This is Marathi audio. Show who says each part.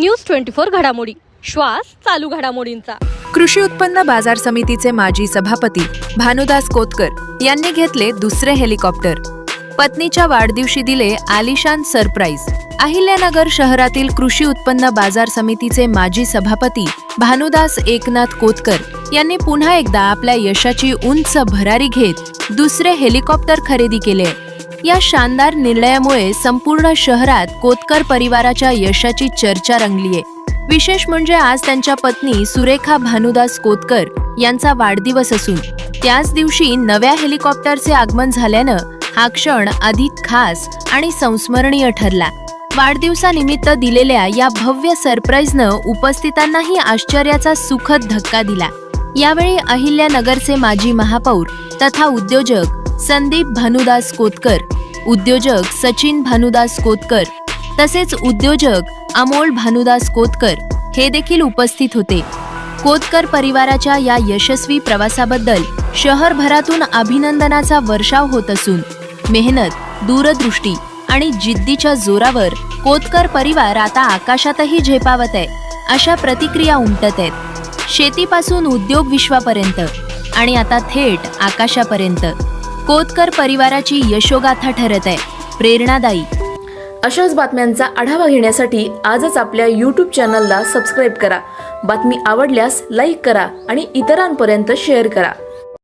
Speaker 1: न्यूज 24 घडामोडी, श्वास चालू घडामोडींचा।
Speaker 2: कृषी उत्पन्न बाजार समितीचे माजी सभापती भानुदास कोतकर यांनी घेतले दुसरे हेलिकॉप्टर। पत्नीच्या वाढदिवशी दिले आलिशान सरप्राईज। अहिल्यानगर शहरातील कृषी उत्पन्न बाजार समितीचे माजी सभापती भानुदास एकनाथ कोतकर यांनी पुन्हा एकदा आपल्या यशाची उंच भरारी घेत दुसरे हेलिकॉप्टर खरेदी केले। या शानदार निर्णयामुळे संपूर्ण शहरात कोतकर परिवाराच्या यशाची चर्चा रंगलीये। विशेष म्हणजे आज त्यांच्या पत्नी सुरेखा भानुदास कोतकर यांचा वाढदिवस असून त्याच दिवशी नव्या हेलिकॉप्टरचे आगमन झाल्यानं हा क्षण अधिक खास आणि संस्मरणीय ठरला। वाढदिवसानिमित्त दिलेल्या या भव्य सरप्राईजनं उपस्थितांनाही आश्चर्याचा सुखद धक्का दिला। यावेळी अहिल्यानगरचे माजी महापौर तथा उद्योजक संदीप भानुदास कोतकर, उद्योजक सचिन भानुदास कोतकर तसेच उद्योजक अमोल भानुदास कोतकर हे देखील उपस्थित होते। कोतकर परिवाराच्या या यशस्वी प्रवासाबद्दल शहरभरातून अभिनंदनाचा वर्षाव होत असून मेहनत, दूरदृष्टी आणि जिद्दीच्या जोरावर कोतकर परिवार आता आकाशातही झेपावत आहे अशा प्रतिक्रिया उमटत आहेत। शेतीपासून उद्योग विश्वापर्यंत आणि आता थेट आकाशापर्यंत कोतकर परिवाराची यशोगाथा ठरत आहे प्रेरणादायी।
Speaker 3: अशाच बातम्यांचा आढावा घेण्यासाठी आजच आपल्या YouTube चॅनलला सबस्क्राईब करा। बातमी आवडल्यास लाईक करा आणि इतरांपर्यंत शेअर करा।